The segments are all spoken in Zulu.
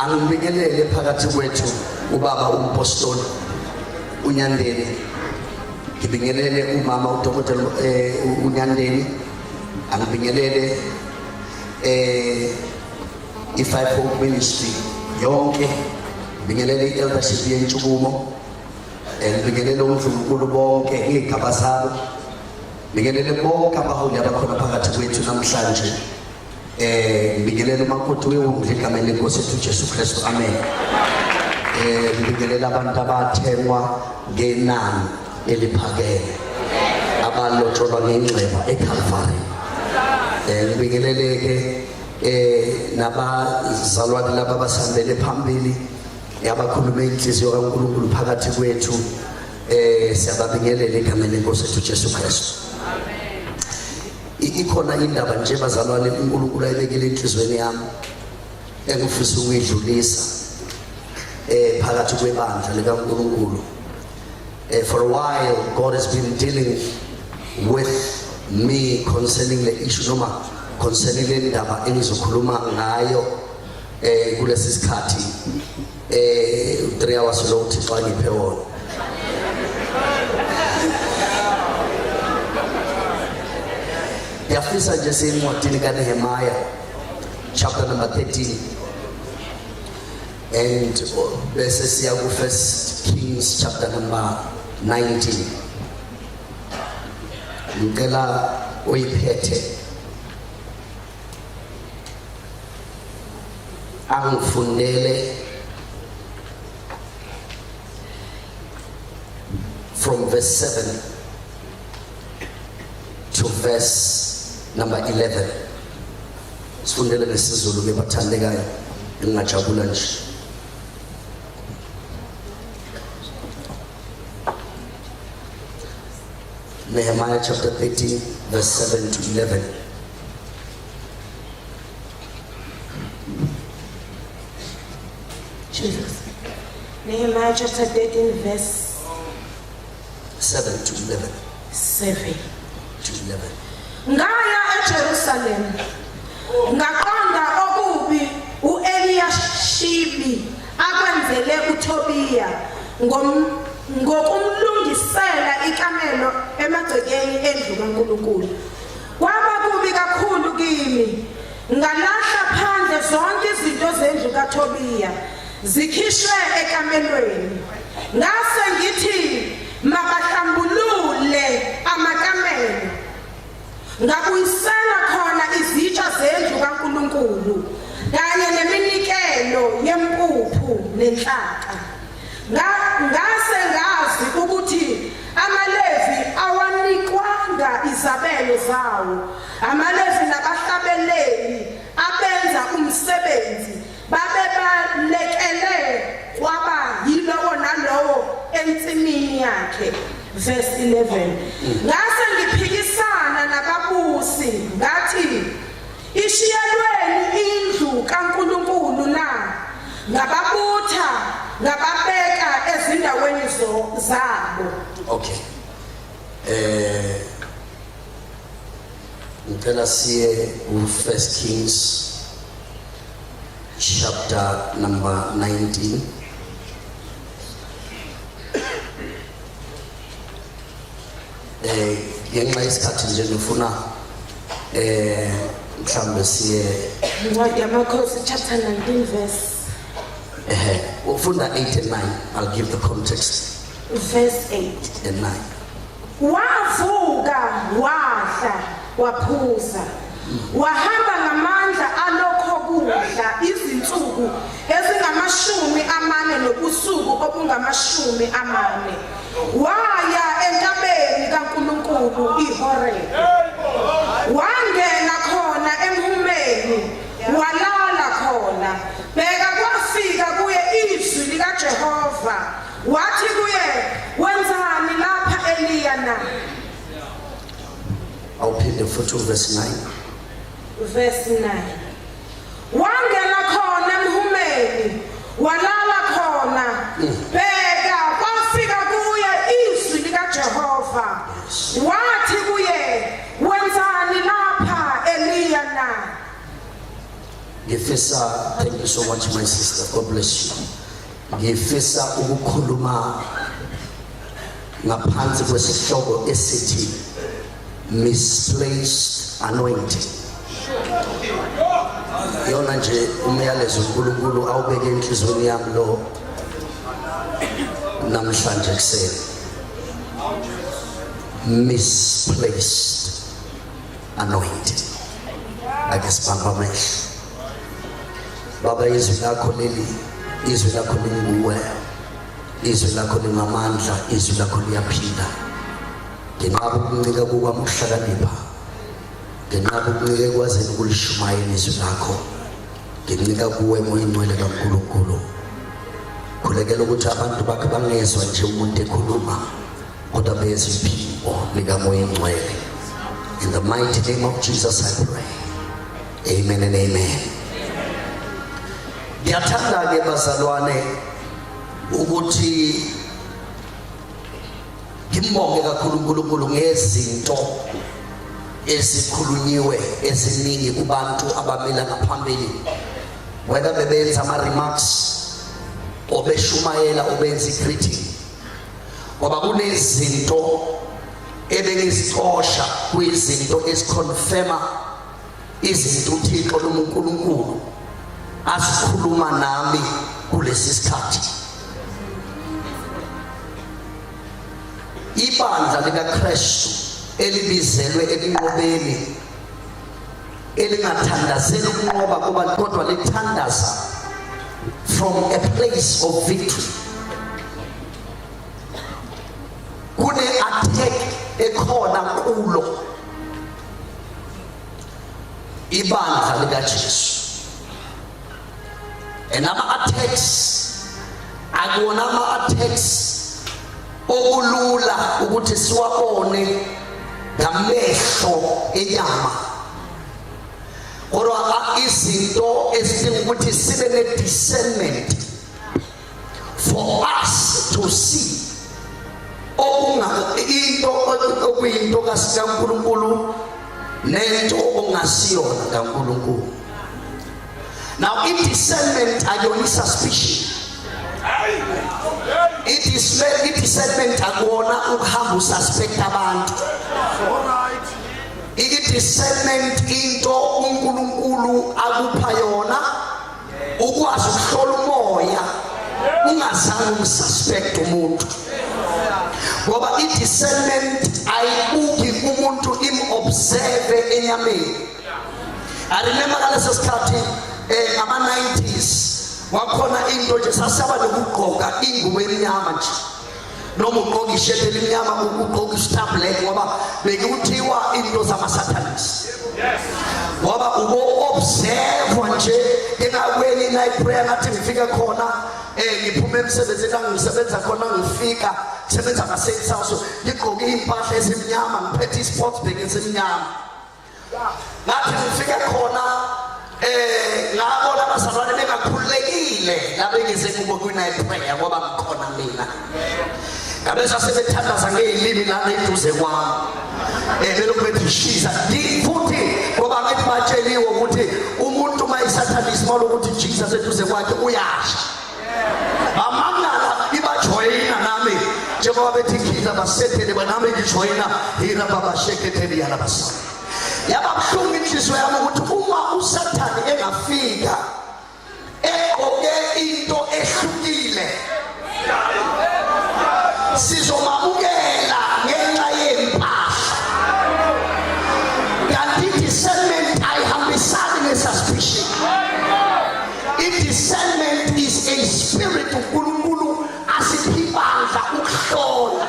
angibingelele phakathi kwethu ubaba umpostoli uNyandeni, ngibingelele umama uDokotela uNyandeni, angibingelele i-Five Hope Ministry yonke, ngibingelele i-eldership yentshukumo, ngibingelele uNdlunkulu bonke igaba zabo, ngibingelele bonke abaholi abakhona phakathi kwethu namhlanje, ngibingelele umakoti weWundlu egameni lenkosi yethu Jesu Kristu, amen. Ngibingelele abantu abathengwa ngenani eliphakeme, abalotsholwa ngenxeba eCalvary. Ngibingelele nabazalwane laba abasambele phambili, abakhulume inhliziyo kaNkulunkulu phakathi kwethu, siyababingelela egameni lenkosi yethu Jesu Kristu. Ikhona indaba nje bazalwane uNkulunkulu ayibekele enhlizweni yami engifisa ukuyidlulisa phakathi kwebandla likaNkulunkulu. For a while God has been dealing with me concerning the issue noma concerning le ndaba engizokhuluma ngayo kulesi sikhathi 3 hours lo uThixo angiphe wona. Yafisa nje sencwadini kaNehemiah chapter number 13 and bese siya ku First Kings chapter number 19. Ngicela uyiphethe angifundele from verse 7 to verse number 11. Sifundele ngesizulu ke bathandekayo engajabula nje. Nehemiah chapter 13 verse 7 to 11. Jesus. Nehemiah chapter 13 verse 7 to 11. 7 to 11. Ngaya eJerusalem ngaqonda okubi uEliyashibi akwenzele uTobiya ngokumlungisela ikamelo emagcekeni endlu kaNkulunkulu. Kwaba kubi kakhulu kimi, ngalahla phandle zonke izinto zendlu kaTobiya zikhishwe ekamelweni. Ngase ngithi makahlambulule amakamelo, ngabuyisela khona izitsha zendlu kaNkulunkulu kanye neminikelo yempuphu nenhlaka. Ngase ngazi ukuthi amaLevi awanikwanga izabelo zawo. AmaLevi nabahlabeleli abenza umsebenzi babebalekele kwaba yilowo nalowo ensimini yakhe. Verse 11. Ngase ngiphikisana nababusi ngathi, ishiyelweni indlu kaNkulunkulu na? Ngababutha ngababeka ezindaweni zabo. Okay. Ngicela siye First Kings chapter number 19. Ngenxa yesikhathi nje ngifuna mhlambe siye Incwadi yamakhosi chapter 19 verse ufunda 8 and 9. I'll give the context. Verse 8 and 9. Wavuka wadla waphuza, wahamba ngamandla alokho kudla izinsuku ezingama40 nobusuku obungama40. Waya entabeni kaNkulunkulu iHoreb, wangena khona emhumeni walala khona. Bheka kwafika kuye izwi likaJehova, wathi kuye, wenzani lapha Eliya na? I'll pin the photo verse 9. Verse 9. Wangena khona emhumeni walala khona. Bheka kwafika kuye izwi likaJehova, wathi kuye, wenzani lapha Eliya na? ngifisa, thank you so much my sister, God bless you. Ngifisa ukukhuluma ngaphansi kwesihloko esithi misplaced anointing. Yona nje umyalezo uNkulunkulu awubeke enhlizweni yami lo namhlanje kuseni. Misplaced anointing. Ake sibambe amehlo. Baba, izwi lakho leli, izwi lakho linguwe, izwi lakho linamandla, izwi lakho liyaphila. Nginqaba ukuncika kukwami ukuhlakanipha, nginqaba ukuncika ekwazini ukulishumayela izwi lakho, ngincika kuwe Moya Ngcwele kaNkulunkulu. Khulekela ukuthi abantu bakhe bangezwa nje umuntu ekhuluma, kodwa bezwe iphimbo likaMoya Ngcwele. In the mighty name of Jesus I pray. Amen and amen. Ngiyathanda ke bazalwane ukuthi ngimbonge kakhulu uNkulunkulu ngezinto ezikhulunyiwe eziningi kubantu abamela ngaphambili, whether bebenza ama remarks obeshumayela obenza greeting, ngoba kunezinto ebengizixosha kwizinto eziconfirma izinto uThixo loNkulunkulu asikhuluma nami kulesi sikhathi. Ibandla likaKristu elibizelwe ekunqobeni, elingathandazeli ukunqoba kubantu kodwa lithandaza from a place of victory. Kune attack ekhona kulo ibandla likaJesu. And ama-attacks akuwona ama-attacks okulula ukuthi siwabone ngamehlo enyama, kodwa izinto ezidinga ukuthi sibe ne-discernment for us to see into okuyinto kaNkulunkulu nento ongasiyona kaNkulunkulu. Now, discernment ayona suspicion. Discernment akuwona ukuhamba ususpect abantu. Discernment into uNkulunkulu akupha yona ukwazi ukuhlola umoya ungazange umsuspect umuntu. Ngoba discernment ayibuki umuntu imobserve enyameni. I remember ngaleso sikhathi ngama-90s wakhona into nje sasaba nokugqoka ingubo emnyama nje, noma ugqoka isheti elimnyama ugqoka isitablet, ngoba bekuthiwa into zama-Satanists. Ngoba ubo-observe nje enakweni night prayer, ngathi ngifika khona ngiphume emsebenzini ngisebenza khona, ngifika ngisebenza ngaseni saso ngigqoke impahla ezimnyama, ngiphethe i-sports bag esimnyama. Ngathi ngifika khona ngabona abazalwane bengakhululekile labengize kubo kwi-night prayer ngoba ngikhona mina. Ngabe sasebethandaza ngey'limi lana eduze kwami, belokhu bethi shiza futhi ngoba ngithi batsheliwe ukuthi umuntu uma isathanism ukuthi Jesus eduze kwakhe uyasha. Bamangala ibajoyina nami njengoba bethi khiza basethele banami ngijoyina hira babashekethele yalabasa. Yababuhlungu inhliziyo yami ukuthi uma uSathane engafika egqoke into ehlukile sizomamukela ngenxa yempahla. Kanti discernment ayihambisani nesuspicion. Discernment is a spirit uNkulunkulu asipha ibandla ukuhlola.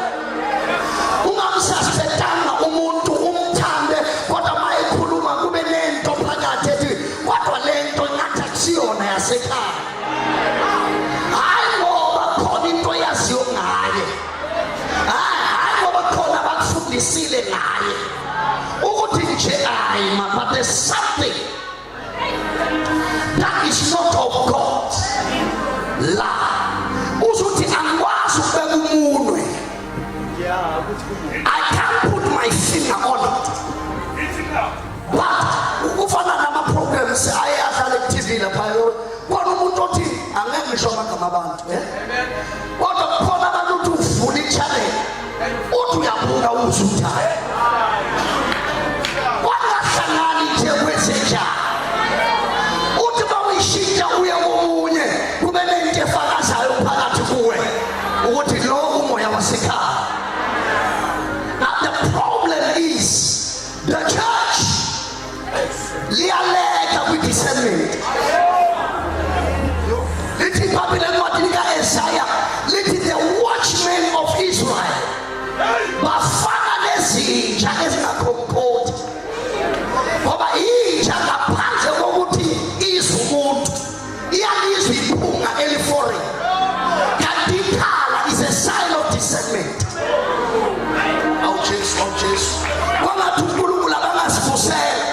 Ungamsuspectanga umuntu umthande, kodwa mayikhuluma kube nento phakathi ethi kodwa lento ngathi akusiyona yasekhaya. Hayi ngoba khona into yaziyo ngaye, hayi ngoba khona bakufundisile ngaye ukuthi nje hayi but there's something that is not of God. La uzuthi angikwazi ukubeka umunwe, I can't put my finger on it. But ufana nama programs ayadlala ku-TV ngisho amagama abantu kodwa khona abantu uthi uvula i-channel uthi uyabuka uzuthayo wangahlangani nje kwezenjani uthi bawuyishintsha uye komunye kube nento efakazayo phakathi kuwe ukuthi lo umoya wasekhaya. Now the problem is the church liyaleka kwi-discernment. Lithi iBhayibheli encwadini ka-Isaiah lithi the watchmen of Israel bafana nezinja ezingakhonkodi ngoba inja ngaphandle kokuthi izwe umuntu iyalizwa iphunga eliforeign kanti ikhala is a sign of discernment. Awujesu kwangathi uNkulunkulu abangazivusela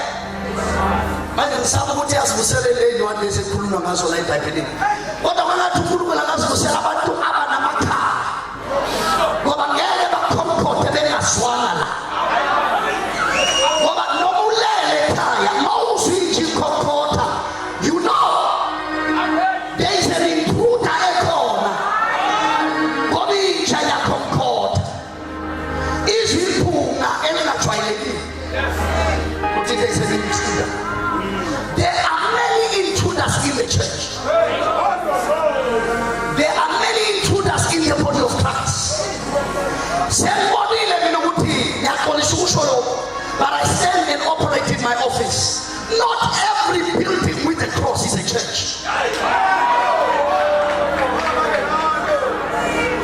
manje ngisaba ukuthi yazivusele leni wande esikhuluma ngazo la eBhayibhelini kodwa kwangathi uNkulunkulu angazivusela abantu abanamakhala ngoba ngeke bakhomkhothe bengazwana la ngoba noma ulele ekhaya mawuzwa inji ikhokhotha you know there is an intruder ekhona ngoba inja yakhomkhotha izwi iphunga elingajwayelekile ukuthi there is an intruder. There are many intruders in the church. There are many intruders in the body of Christ. But I stand and operate in my office. Not every building with a cross is a church.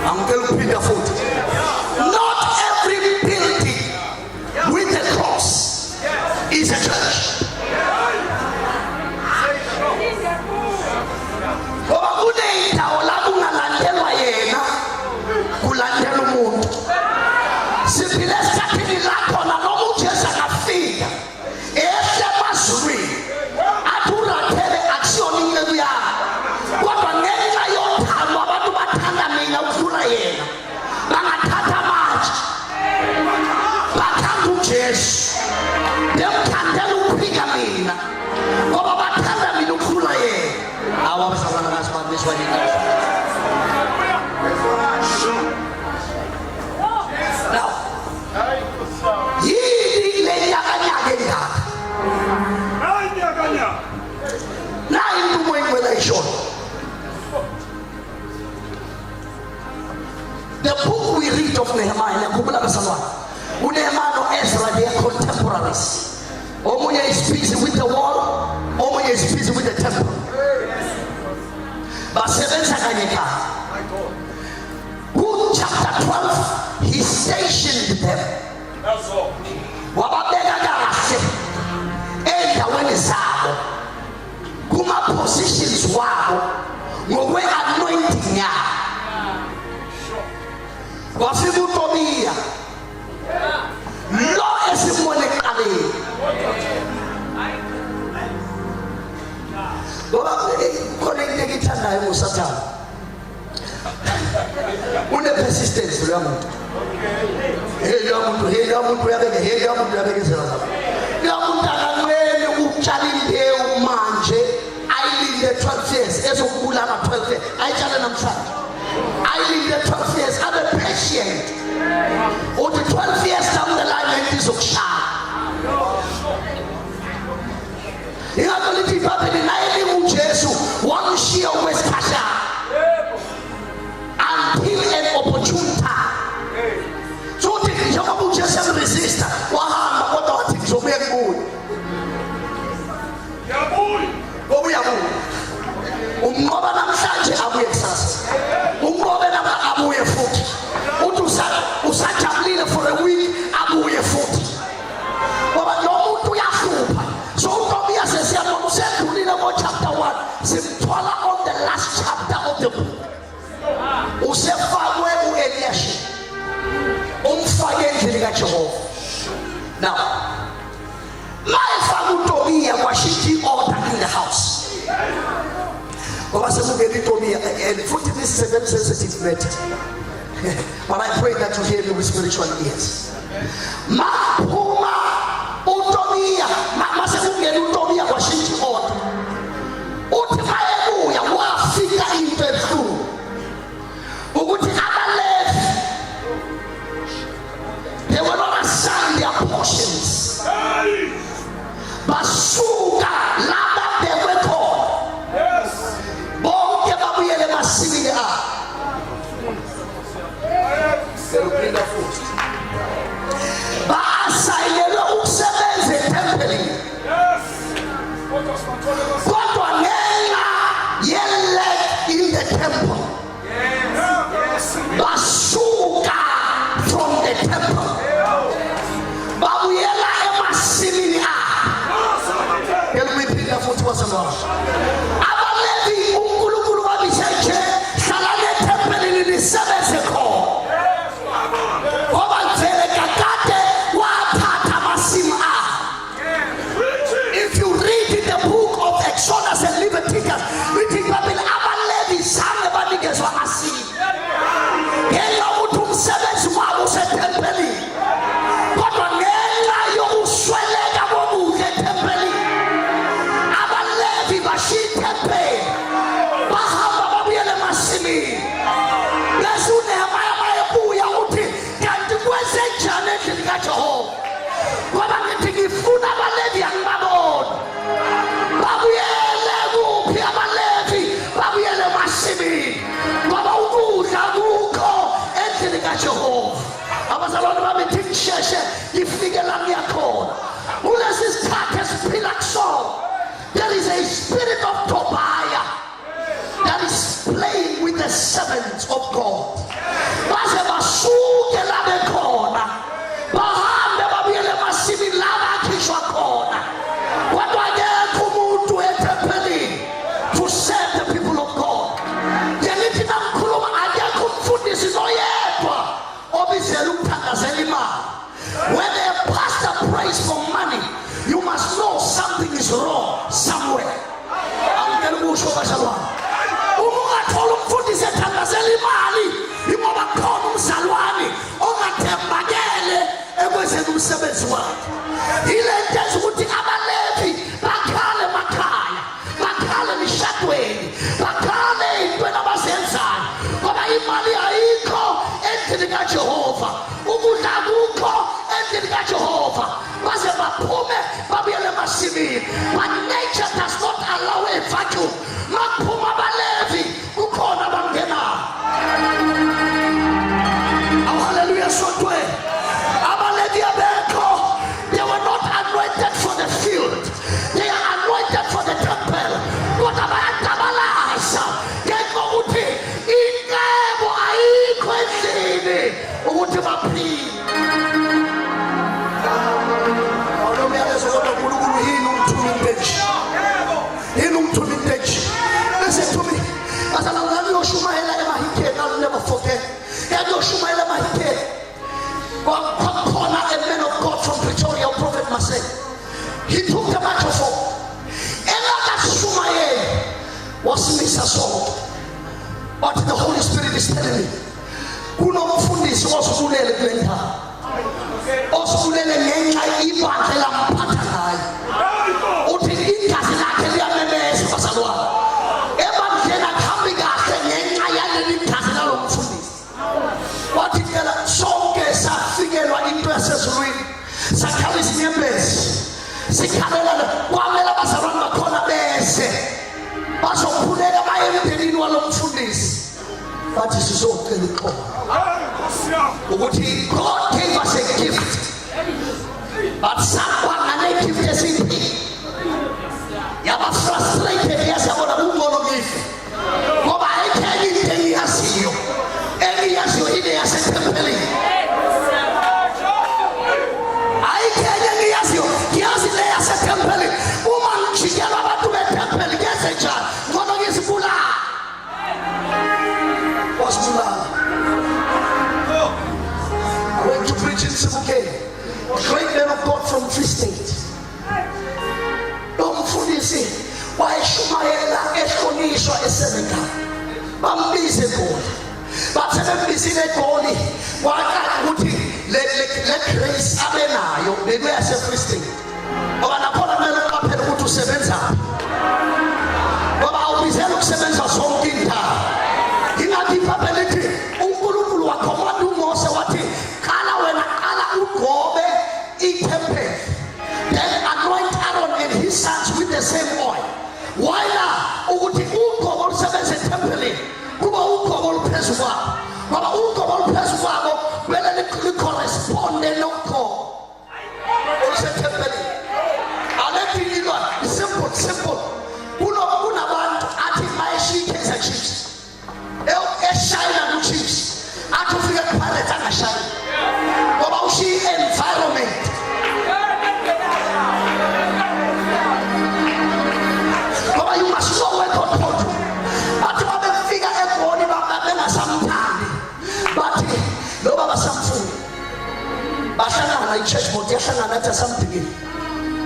I'm going to repeat the foot. Not every building with a cross is a church. The book we read of Nehemiah, Nehemiah and Ezra, they are contemporaries. Omunye is busy with the wall, Omunye is busy with the temple. But Book chapter 12, he stationed them. Kuma positions wabo ngowe anointing ya wafika uTobiya lo esimone eqaleni ngoba khona into engithandayo ngoSathane une persistence lo yamuntu uyamuntu uyabekezela uyamuntu akanwele ukutshala imbewu manje ayilinde 12 years ezokubulala 12 years ayitshale namhlanje ayilinde 12 years abe patient uthi 12 years down the line izokushaya ingakho lithi iBhayibheli naye uJesu wamshiya okwesikhashana until an opportune time. So njengoba uJesu emresista wahamba kodwa wathi ngizobuya kuye uyabuya umnqoba namhlanje abuye kusasa umnqobe abuye futhi uthi usajabulile for a week abuye futhi ngoba lo muntu uyahlupha. So uTobiya sesiyabona usedlulile ngo chapter 1 simthola on the last chapter of the book usefakwe uEliyashi umfake endlini kaJehova. Now mayefaka uTobiya kwashithi order in the house ngoba semungena uTobiya and futhi this is a very sensitive matter. But I pray that you hear me with spiritual ears. Maphuma uTobiya masemungena uTobiya kwashithi order uthi mayebuya wafika into ngisheshe ngifike la ngiyakhona. Kulesi sikhathi esiphila kuso, there is a spirit of Tobiah that is playing with the servants of God. Baze basuke la bekhona, bahambe babuyele emasibini la bakhishwa khona. Kodwa akekho umuntu ethempelini to serve the people of God. Ngelithi namkhuluma akekho umfundisi noyedwa obizela ukuthandazela imali. When a pastor prays for money, you must know something is wrong somewhere. Angikela ukusho bazalwane. Uma ungathola umfundisi ethandazela imali, ingoba khona umzalwane ongathembakele ekwenzeni umsebenzi wakhe. Ile nto eyenza ukuthi abaLevi bakhale emakhaya, bakhale emishadweni, bakhale ey'ntweni abazenzayo, ngoba imali ayikho endlini kaJehova, ukudla akukho endlini kaJehova. Baze baphume babuyele emasimini. But nature does not allow a vacuum. Makuphuma abaLevi kukhona abangenayo. Oh, hallelujah, sotwe. AbaLevi abekho. They were not anointed for the field. They are anointed for the temple. Kodwa bayadabalaza ngenxa ukuthi ingcebo ayikho endlini ukuthi baphile. Listen to me. As I I'll never forget. A man of God from Pretoria, Prophet Masay. He took the microphone. And that Shumael was Mr. Saul. But the Holy Spirit is telling me, Kuno Mufundis was Kulele Glenta. Oskulele Nenga Ibantela Patanai. Utin Inkasila Kelia Memes Pasalwa. Evangela Kamiga Nenga Yanin Kasila Mufundis. What is the song? Figure intercessory. Sakalis Niembes. Sikabela, Wamela Basarama Kona Bese. Baso Puneda Mayan Walum Fundis. That is so critical. God gave us a gift. But someone and a gift is in me. You are frustrated. Yes, I want to move on give. But I can't tell you, I see you. Every year you in as a temple. I went to preach in Sibuke, great man of God from Free State. Don't fully see why Shumaela Eshonisha Eseneca. Bambize God. But seven busy God. Why can't we let grace Abenayo? They were as a Free State. But an appointment up and to Sevenza. But I'll be zero sevens or something. In a deep ability, Unkulu Wakomadu Mosawati, Kala when Ala Ukobe, Itempe. Then anoint Aaron and his sons with the same oil. Why now? Uti Uko sevens and temple. Kuba Uko Peswa. Baba Uko Peswa, whether they correspond, they don't call. What's a temple? I'll let you know. Simple. Una band at my sheet is a chiefs. Shine and chiefs. I can figure pilot and a shine. What about she environment? But you must know where God told you. But you have a figure a body about sometime. But no Baba something. But I church motivation and that's something.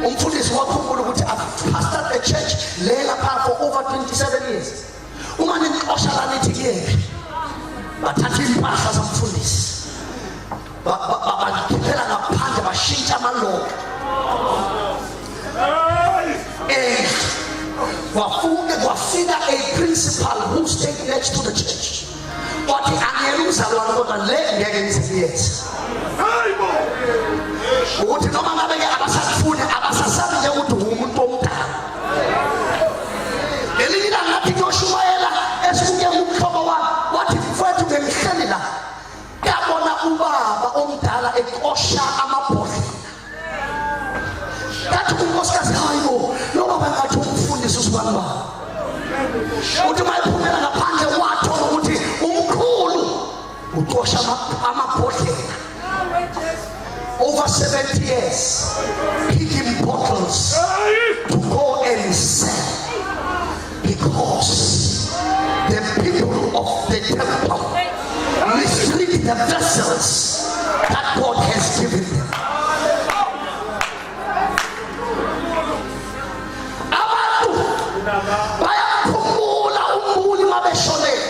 Until this work would have pastored the church Leila for over 27 years. Woman in Oshalanity here. But I didn't pass some fullness. But people are not part of a sheet of my law. And figure a principal who stayed next to the church. But the Angelus are not going to let me against the yes. What you know, I'm going to have a food, I'm going to have a food. Elina Natiko Shumaela, as we get Mukawa, what if we to the Canada? Gabona Uba, Omtala, a Osha, wathi unkosikazi hayibo lo baba ngathi umfundisi usibanibani uthi mayiphumela ngaphandle wathola ukuthi umkhulu uqosha amabhodlela over 70 years picking bottles to go and sell because the people of the temple mistreat the vessels that God has given them. Bayakhumbula umbuli mabeshonele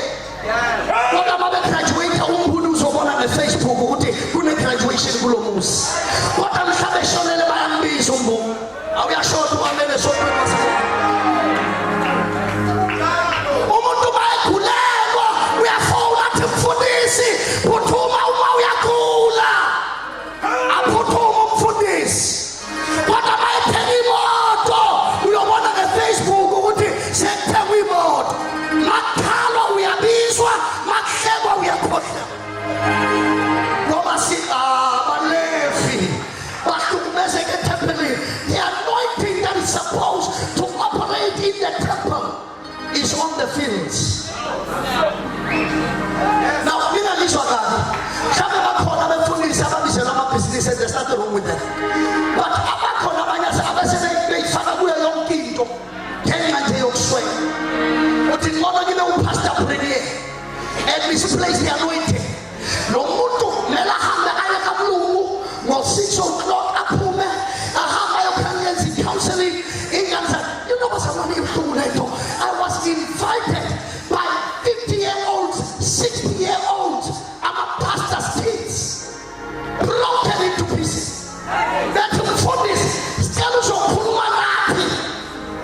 kodwa mabegraduate umbuli uzobona ngeFacebook ukuthi kune-graduation kulo muzi kodwa mhla beshonele bayambiza umbuli awuyashoda uhamele esodweni wasebona umuntu bayegulelwa uyafona athi mfundisi phuthuma uma uyagula aphuthuma umfundisi kodwa mayepheka imoto uyobona ngeFacebook ukuthi sekuphekwa imoto makhalwa uyabizwa makuhlekwa uyakhohlwa ngoba abalevi bahlukumezeke etempelini. The anointing that is supposed to operate in the temple is on the fields. Now ningalizwa kabi mhlawumbe bakhona abemfundisi ababizela amabhizinisi and there's nothing wrong with that, but abakhona abanye abasebeyifaka kuyo yonke into ngenxa nje yokuswela uthi ngcono kibe upastor premier and misplace the anointing. Lo muntu kumele ahambe aye kamlungu ngo-6 o'clock aphume ahambe ayokhangenza i-counseling ingane zakhe. You know what's happening ebuhlungu lento? I was invited by 50-year-olds, 60-year-olds, ama-pastors' kids, broken into pieces. Bethi mfundisi sicela uzokhuluma nathi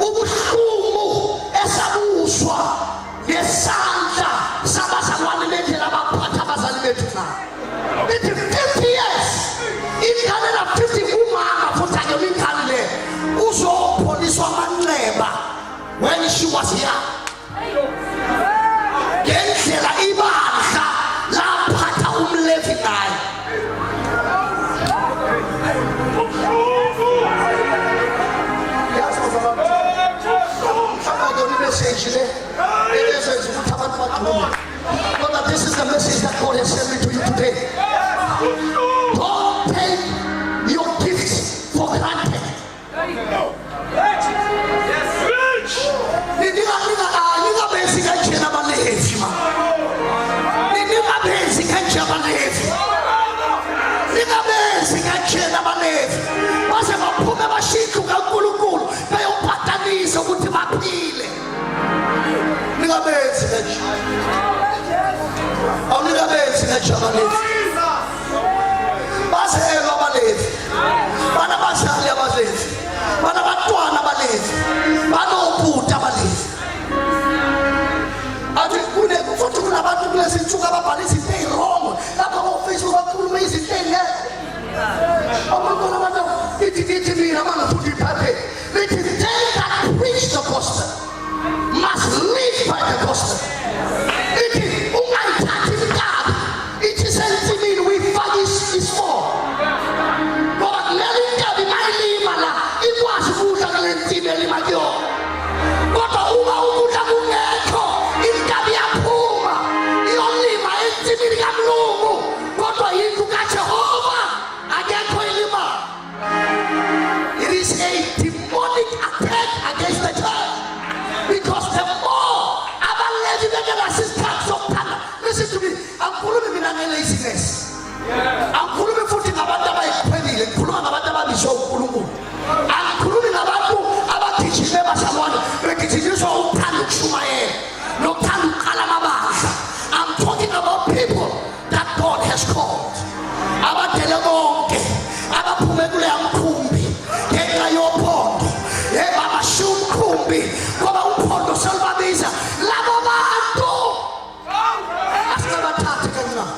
ubuhlungu esabuzwa ngesandla sabazalwane bendlela abaphatha abazali bethu na. Bethi 50 years ingane na 50 umama futhi ake ingane le uzopholiswa amanxeba when she was young ngendlela ibandla laphatha umlevi naye. But this is the message that God has sent me to you today. Don't take your gifts for granted. Bazelwa abalevi, banabazali abalevi, banabatwana abalevi, banobhuti abalevi. Athi futhi kunabantu kulezi nsuku ababhala izinto ey'wrong lapha ko-Facebook bakhuluma izinto ey'ngekho. Abantwana abantu ithi mina mangafuthi iphaphe lithi they that preach the gospel must live by the gospel. Ithi ungayithathi inkabi ithi sensimini uyifake isifo ngoba kumele inkabi mayilima la ikwazi ukudla kule nsimi elima kuyona kodwa uma ukudla kungekho inkabi yaphuma iyolima ensimini kamlungu kodwa yindlu kaJehova akekho ilima. It is a demonic attack against the church because the more abalevi bengelasisthathi sokuthanda. Listen to me, angikhulumi mina nge-laziness, angikhulumi futhi ngabantu abayikhwelile, ngikhuluma ngabantu ababizwe uNkulunkulu, angikhulumi ngabantu abagijime bazalwane begijinyiswa ukuthanda ukushumayela nokuthanda ukuqala amabandla. I'm talking about people that God has called, abadele bonke abaphume kuleya mkhumbi ngenxa yophondo babashiya umkhumbi ngoba uphondo selubabiza labo bantu asinabathathe kancane.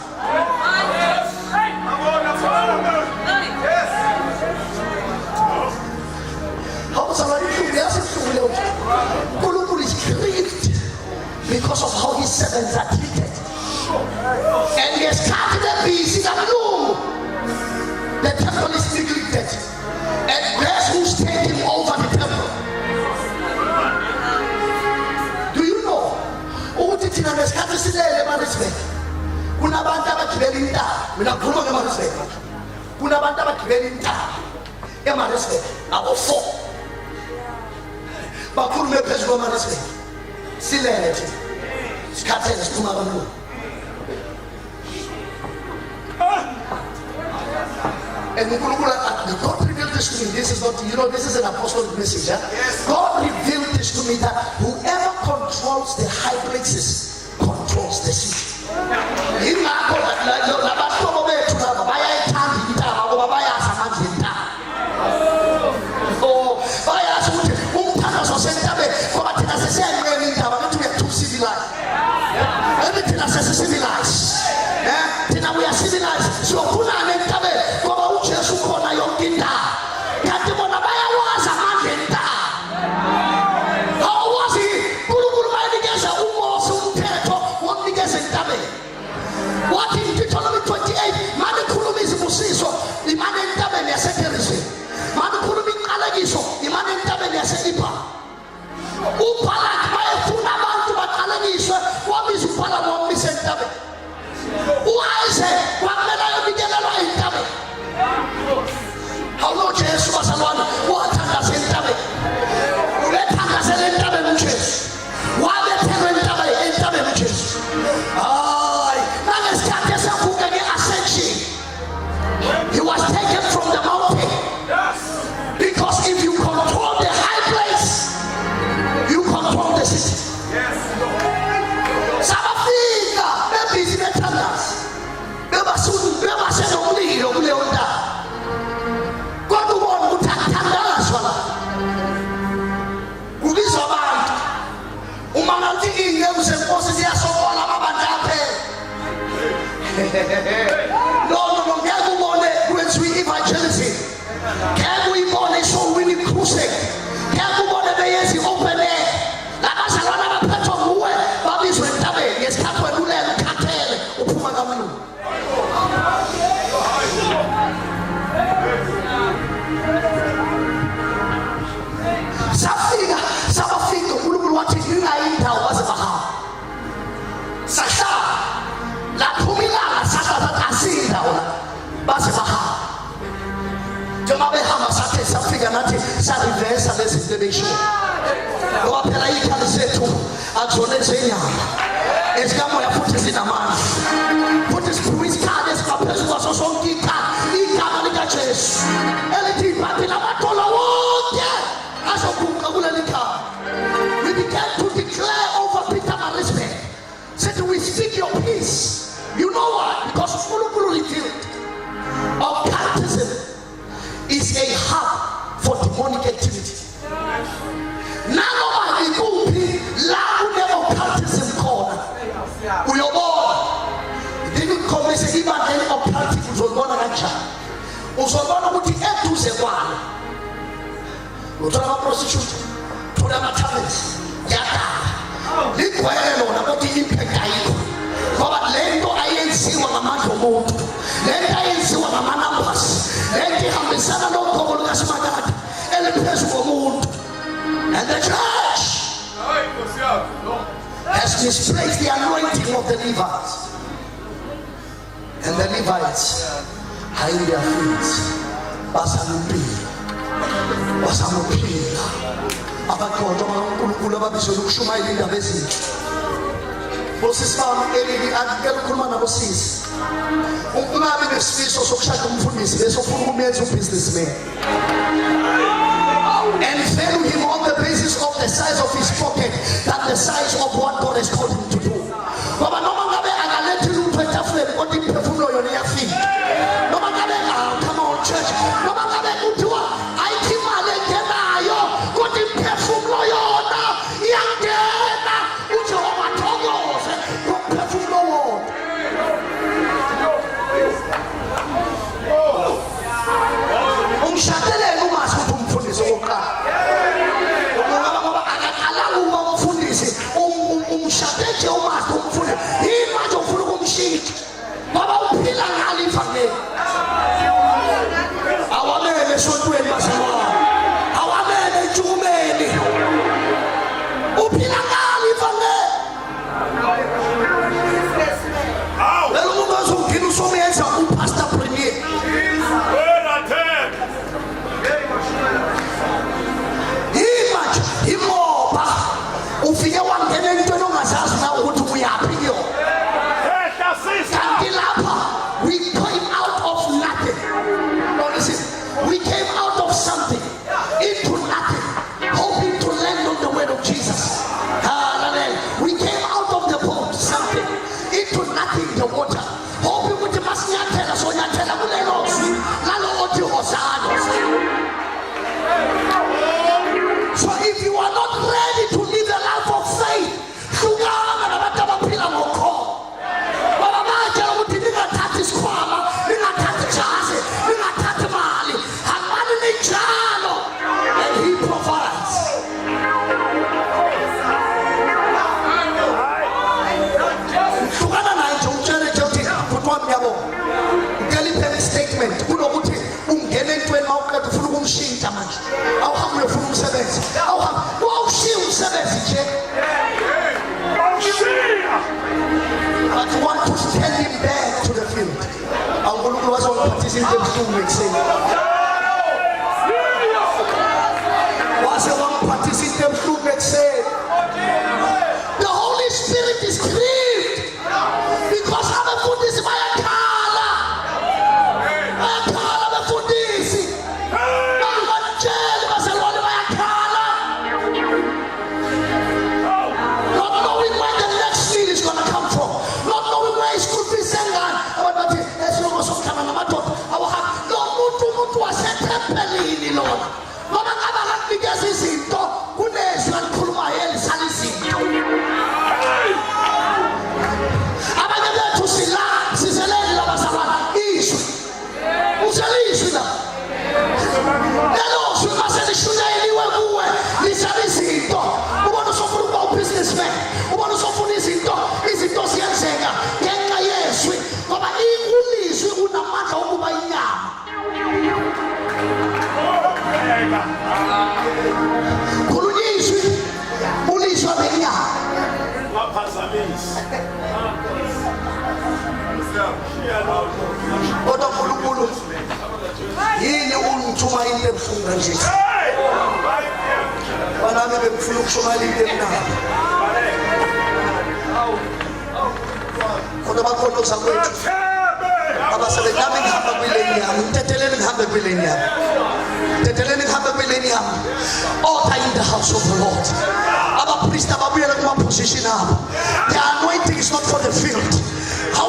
Abazalwane inhlungu yasebuhlungu leyo nto. uNkulunkulu is grieved because of how his servants are treated. And he has started busy kamlungu. The temple is neglected. And guess who's taking ukuthi thina nesikhathi silele emarisbek kunabantu abagibela intaba. Mina ngikhuluma ngemarisbek. Kunabantu abagibela intaba emarisbek abo-4 bakhulume phezulu kwamarisbek silele thina sikhathele siphuma kaMlungu. And God revealed this to me. This is not, this is an apostolic message. Yes. God revealed this to me that whoever controls the high places controls the city. We are civilized. So what in Deuteronomy 28, Mani Kulumi is Musiso, the man in Tabenia Secretary, Mani Kulumi Kalagiso, the man in Tabenia Sepa. Upala, my Funaman to Bakalagiso, what is Upala, what is Tabe? Why is it? What can I begin in Tabe? How long Jesus was alone? What has in Tabe? Let us in Tabe, which is why the Tabe in Tabe, which is. He was taken from the mountain. Because if you control the high place, you control the city. Some of the babies in the tunnels, never soon, never said only Leonda. God the one who took Tandalas. Who is about Umanati Indians and Moses Yaso No, we evangelism. Can we go and show winning crusade? Can we go and be open air? La Barcelona petrol muwe, babis when tabe, yes, catwe mule and cartel, Upumagamu. Safiga, Ulu watching you in town was a baha. Sasha, La Pumila, Sasha, that I see now. Basabaha. Jamabe Hamasate, Safiga Nati, Saturday, the nation. Go up and I can say to Axonezenia. It's come where I put it in a man. Put his police card, his papers was also key card, he can't get chase. Anything but in a matola, as a Bukabulanика. We began to declare over Peter Marisbe. Said, we speak your peace. You know what? Because Fulukuru revealed. Occultism is a hub for demonic activity. None of my people occultism called. We are born. Didn't come and say even any occultic was born a rancher. Was born with the end to say one. We talk about prostitution, talk about talents. Yata. Liquid on about the impact. But lendo INC was a man for more. Let INC was a man of us. Let the Hamisana no call us my God. And the press for mood. And the church has displaced the anointing of the Levites. And the Levites hide their feet. Basamupi. Abakoto Kulaba Shumai in the visit. Moses found any Kulmana Moses. Umami the space of Shakum Funis, there's a full businessman. And value him on the basis of the size of his pocket, than the size of what God has called him to do. Baba no mangabe agalete lu peta flame what the perfume on your feet. No mangabe come on church. No mangabe utua I keep my legenda yo got the perfume lo yo na yangena ujo matogo go perfume lo. Shatele no mas kutumfundisa okra. Alalu mfundisi umshateke umas kumfundisa. Hima jofuna kumshiki. Baba uphila ngali mfane. Awamele sontweni basema. Awamele jumeni. Uphila ngali mfane. came out of the boat, something into nothing, the water. Hope ukuthi masinyathela sonyathela kulelo zwi lalo othi hosana. So if you are not ready to live a life of faith, hlukana nabantu abaphila ngokholwa. Baba batshela ukuthi ningathathi isikhwama, ningathathi ijazi, ningathathi imali, hambani ninjalo, and he provides. Hlukana naye nje umtshele nje uthi bhuti wami yabo, ngicela i-payment statement kunokuthi ungene entweni mawuqeda ufuna ukumshintsha manje. Awuhambe uyofuna umsebenzi. Awuhambe wawushiya umsebenzi nje. But you want to send him back to the field. Unkulunkulu wazongiphathisa into ebuhlungu ekuseni. Wase wangiphathisa into ebuhlungu ekuseni. The Holy Spirit is grieved because abafundisi bayakhala. Bayakhala abafundisi. Bangatsheli bazalwane bayakhala. Not knowing where the next meal is going to come from. Not knowing where his school fees are going. Abantu bathi esilongo sokuhlala namadoda awuhambi. Lo muntu wasethempelini lona. Noma ngabe akakunikeza izinto kunezwi alikhulumayo elisala izinto. Abanye bethu sizelele labazalwane izwi. Uselizwi la. Lelo zwi mase lishuneliwe kuwe lisala izinto. Ubona usofuna ukuba ubusinessman. Ubona usofuna izinto ziyenzeka ngenxa yezwi ngoba ulizwi unamandla okuba inyama. Khulunywa izwi ulizwa benyama. Kodwa uNkulunkulu yini ungithuma into ebuhlungu kanje? Banami bengifuna ukushumayela into emnandi. Kodwa bakhona ozakwethu abasebe nami ngihamba kwileni yami, ntetheleni ngihambe kwileni yami. Ntetheleni ngihambe kwileni yami. Order in the house of the Lord. Abapriest ababuyela kuma position abo. The anointing is not for the field. How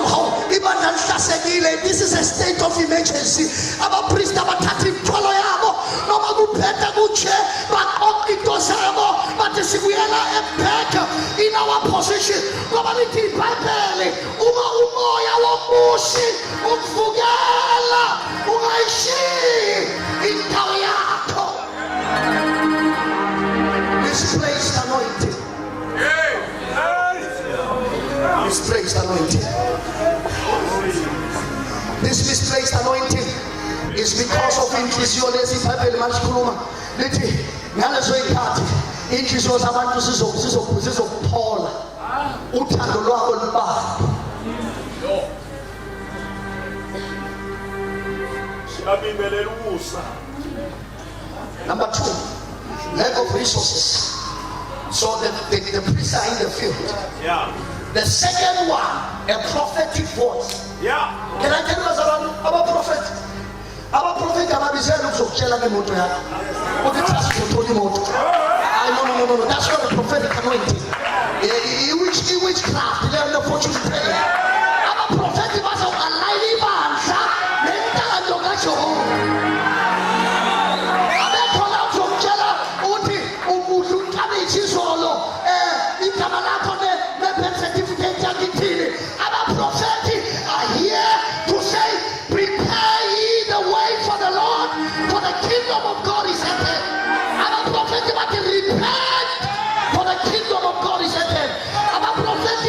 ibandla lihlasekile. This is a state of emergency. Abapriest abathatha imithwalo yabo noma kuphethe kutshe baqoqa into zabo bathi sibuyela back in our position. Ngoba lithi iBhayibheli uma umoya womushi ukuvukela ungayishiyi indawo yakho. Misplaced anointing. Misplaced anointing. This misplaced anointing is because of inhliziyo lezi iBhayibheli malikhuluma lithi ngalezo ikhathi inhliziyo zabantu zizophola uthando lwabo libambe. Number 2, lack of resources. So the priests are in the field. Yeah. The second one, a prophetic voice. Yeah. Can I tell you about prophet? Our prophet ababizela ukuzokutshela ngemoto yakho. Uthi trust uthola imoto. No. That's not a prophetic anointing. Witchcraft, the fortune teller. Our prophet bazokualign ibandla nentando kaJehova. Abekhola ukuzokutshela uthi udlutane izolo igama lakho ne-birth certificate yakithini. Our prophet are here to say, prepare ye the way for the Lord, for the kingdom of God is at hand. Our prophet repent, for the kingdom of God is at hand. Our prophet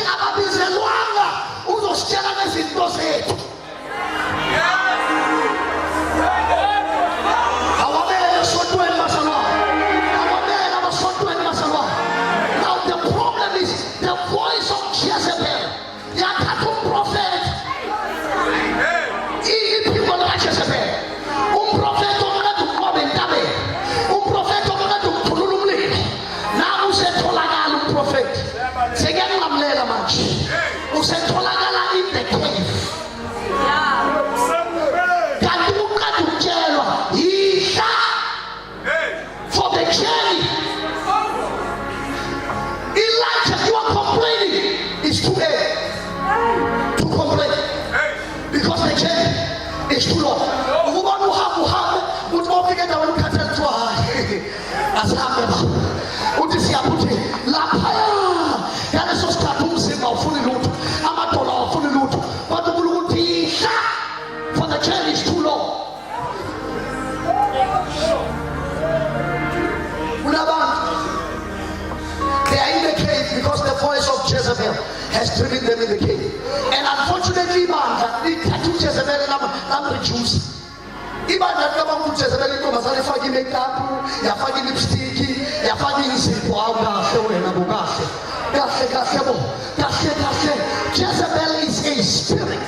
has driven them in the cave. And unfortunately, Jezebel reduced. Ibandla likabantu Jezebel intombazane efaka i-makeup, yafaka i-lipstick, yafaka insipho awukahle wena bukahle. Kahle bo. Kahle. Jezebel is a spirit.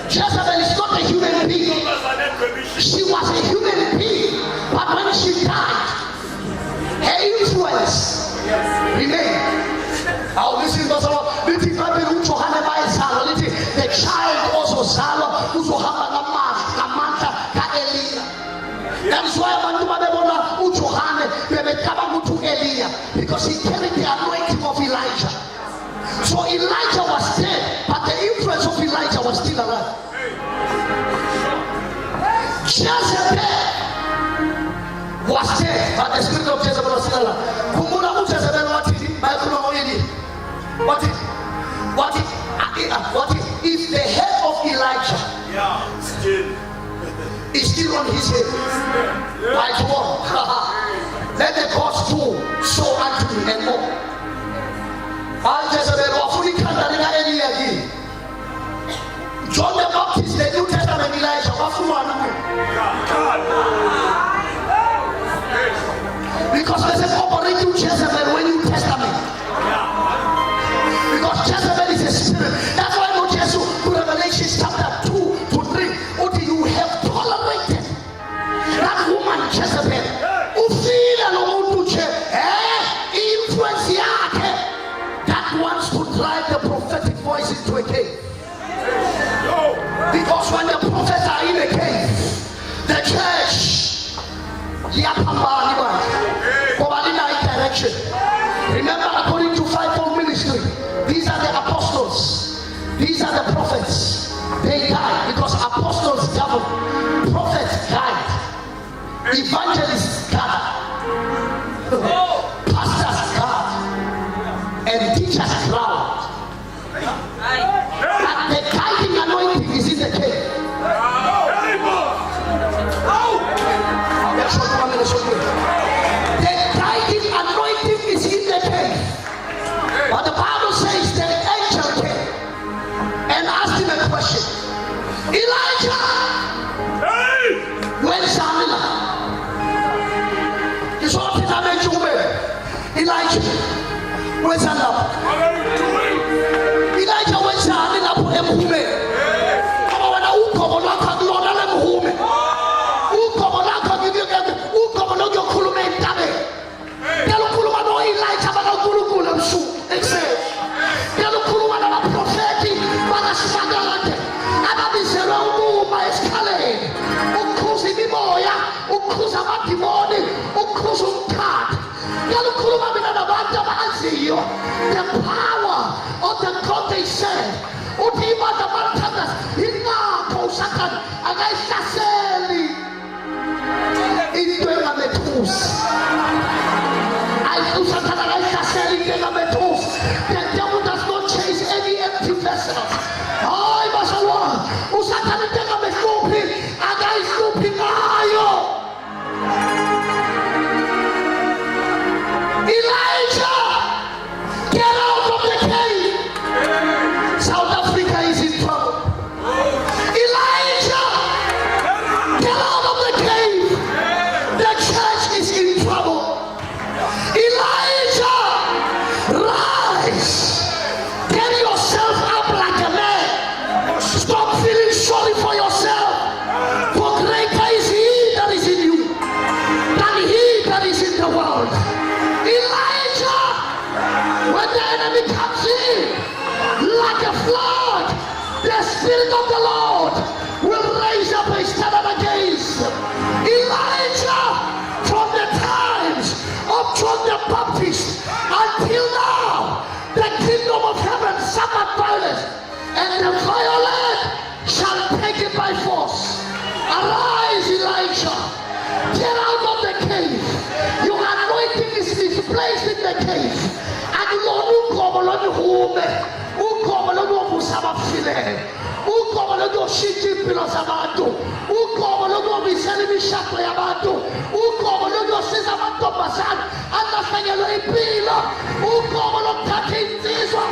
Jezebel is not a human being. She was a human being, but when she died, her influence remained. Listen, the child also zalwa uzohamba ngamandla ka-Eliya. That is why abantu babebona uJohane bebecabanga ukuthi Eliya, because he carried the anointing of Elijah. So Elijah was dead, but the influence of Elijah was still alive. Jezebel was dead, but the spirit of Jezebel was still alive. Kumula Jezebel what if the head of Elijah is still on his head? Like what? Let the gods do so unto me and more. Jezebel wafuni kandalinga Eliya again. John the Baptist, the New Testament Elijah wafuni wanu. Because there's an operating Jezebel when New Testament. Because Jezebel is a spirit. That's why no Jesus to Revelation chapter 2 to 3. What you have tolerated that woman Jezebel. Ufila no mutuche influence yake that wants to drive the prophetic voice into a cave. Because when the prophets are in a cave, the church yapambani one in direction. Remember, according to fivefold ministry, these are the apostles, these are the prophets. They died because apostles govern, prophets died, evangelists gathered, pastors gathered, and teachers crowd. And the guiding anointing is in the cave. The guiding anointing is in the cave. But the Bible says the angel came and asked him a question. Elijah, where's Samila? He's all in a Elijah, where's Samila? Elijah, where's Samila? The power of the God they serve. Utima the Martanas, Hina Kosakan, Agaisaseli. Into a metus. I do Satan Agaisaseli in a metus. The devil does not chase any empty vessels. I must allow Usatan in a metupi, Agaisupi Mayo. Elijah! Get out of the cave! South Africa is in trouble. Elijah! Get out of the cave! The church is in trouble. Elijah! Rise! Get yourself up like a man. Stop feeling sorry for yourself. For greater is he that is in you than he that is in the world. Elijah, when the enemy comes in like a flood, the Spirit of the Lord will raise up a standard against Elijah. From the times of John the Baptist until now, the kingdom of heaven suffered violence, and the violent shall take it by force. Arise, Elijah, get out of the cave. Your anointing is misplaced in the cave. And Lord, ukhomoloni hume, ukhomoloni obusabafile, ukhomoloni oshintsha impilo zabantu, ukhomoloni obisela imishado yabantu, ukhomoloni osiza amantombazane alahlekelwe impilo, ukhomoloni othatha insizwa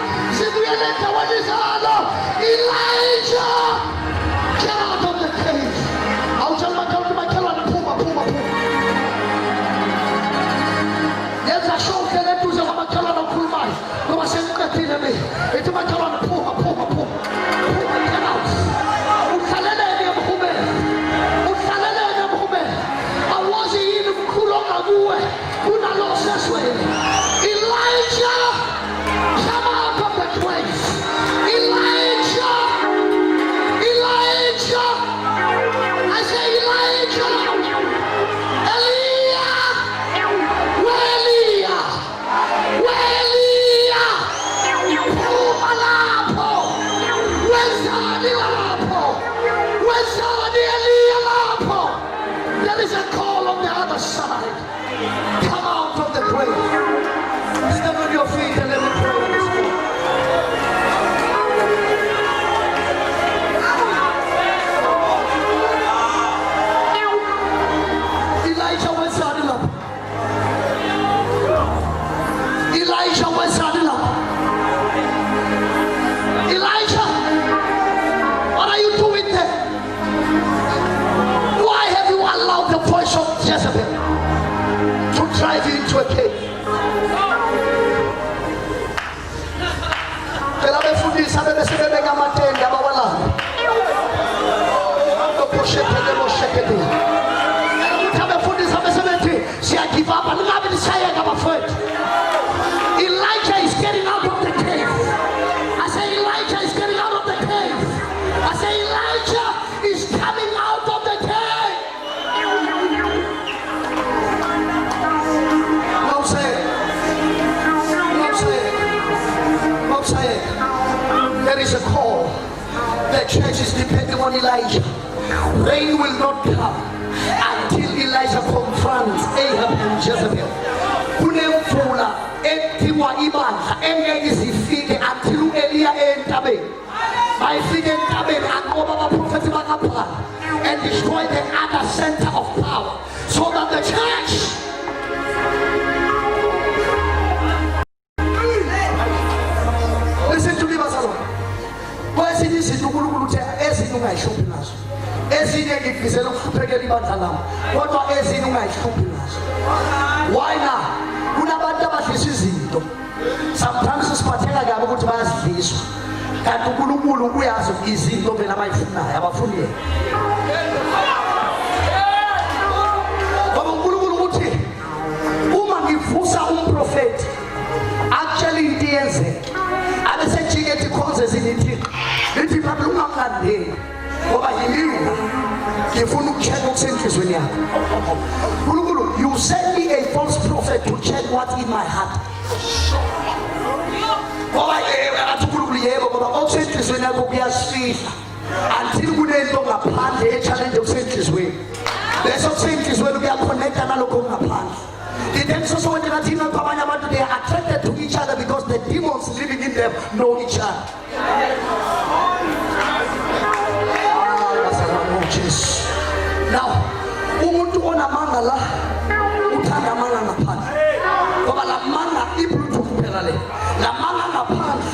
me. Into my colon, pull. Get out. Usalele mhume. Awazi yini mkhulonga kuwe. Unaloseswe. Elijah, come out of the grave. Elijah. I say Elijah. There is a call on the other side. Come out of the grave. Stand on your feet and let me pray in this room. Elijah was saddled up. Elijah, what are you doing there? Why have you allowed the voice of Jezebel to drive you into a cave? Elijah is getting out of the cave. I say Elijah is getting out of the cave. I say Elijah is coming out of the cave. Mom said, there is a call. The church is depending on Elijah. Rain will not come until Elijah confronts Ahab and Jezebel. Kunemvula ethiwa ibandla engeke zifike until Elia entabeni. Bayifike entabeni aqoba abaprofeti bakaBhaal and destroy the other center of power so that the church listen to me bazalwane. Kwezinye izinto uNkulunkulu uthe ezinye ungayishuphi nazo. Ezinye ngikufisela ukuhluphekela ibandla lami kodwa ezinye ungayishuphi nazo. Why now? Kunabantu abadlisa izinto. Sometimes siphatheka kabi ukuthi bayazidliswa. Kanti uNkulunkulu uyazi izinto vele abayifunayo abafuni yena. Ngoba uNkulunkulu uthi uma ngivusa umprofeti actually into yenzeke. Abesejike ethi khonze zinithi. Lithi babu ungamlandeli. Ngoba yimina ngifuna ukucheck okusenhlizweni yakho. uNkulunkulu, you send me a false prophet to check what's in my heart. Ngoba athi uNkulunkulu yebo ngoba okusenhlizweni yakho kuyasifihla until kunento ngaphandle echallenge okusenhlizweni. Leso okusenhlizweni kuyaconnecta nalokho ngaphandle. So when they are attracted to each other because the demons living in them know each other. Now, umuntu onamanga la uthanda amanga ngaphandle. Ngoba la manga ibluetooth kuphela le. La manga ngaphandle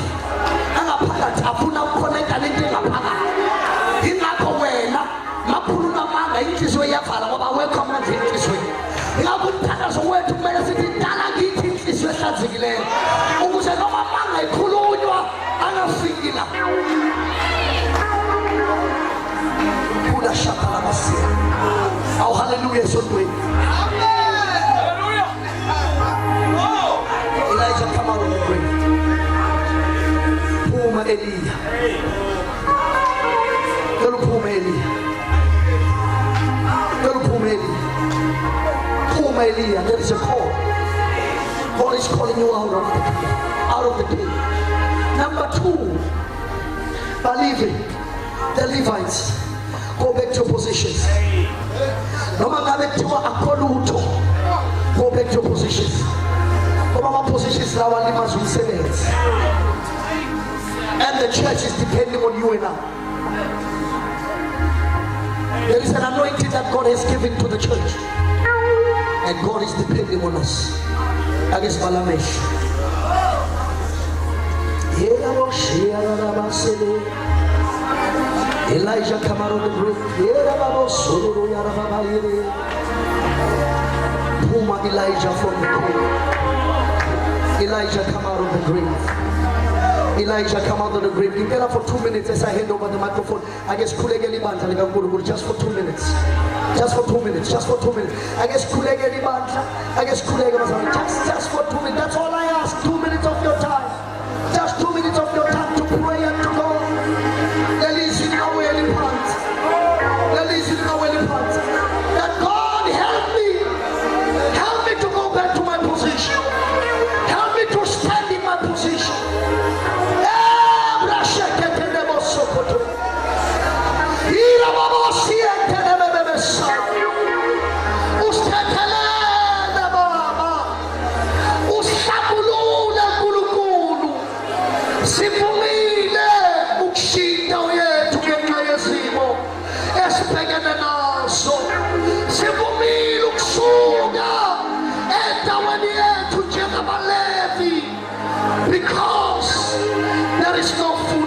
angaphakathi afuna ukuconnecta nento engaphakathi. Ingakho wena makhuluma amanga inhliziyo iyavala ngoba wekho amanzi enhliziyweni. Ngakuthandazo wethu kumele sithi dala ngithi inhliziyo ehlanzekileyo ukuze noma amanga ikhulunywa angafiki la. Kula shaka la masia. Oh hallelujah so great. Hallelujah. Elijah come out of the grave. Puma Elia. Puma Elia. Puma Elia. Puma Elia. There is a call. God is calling you out of the cave. Number 2, believing the Levites. Go back to your positions. Noma ngabe kuthiwa akholutho. Go back to your positions. Ngoba ama positions lawa limaza umsebenzi. And the church is depending on you and I. There is an anointing that God has given to the church. And God is depending on us. Against Balamesh. Elijah come out of the grave. Puma Elijah from the grave. Elijah come out of the grave. Elijah come out of the grave. Give up for 2 minutes as I hand over the microphone. I guess Kulegeli Banta, just for 2 minutes. Just for 2 minutes. Just for 2 minutes. I guess Kulegeli Banta. I guess Kulegeli just for 2 minutes. That's all I ask. 2 minutes of your time. Just 2 minutes of your time to pray and to go. That God help me to go back to my position. Help me to stand in my position. Sivumile ukushinda yethu ngenxa yezimo esibhekene nazo. Sivumile ukusuka endaweni yethu njengabaLevi, because there is no food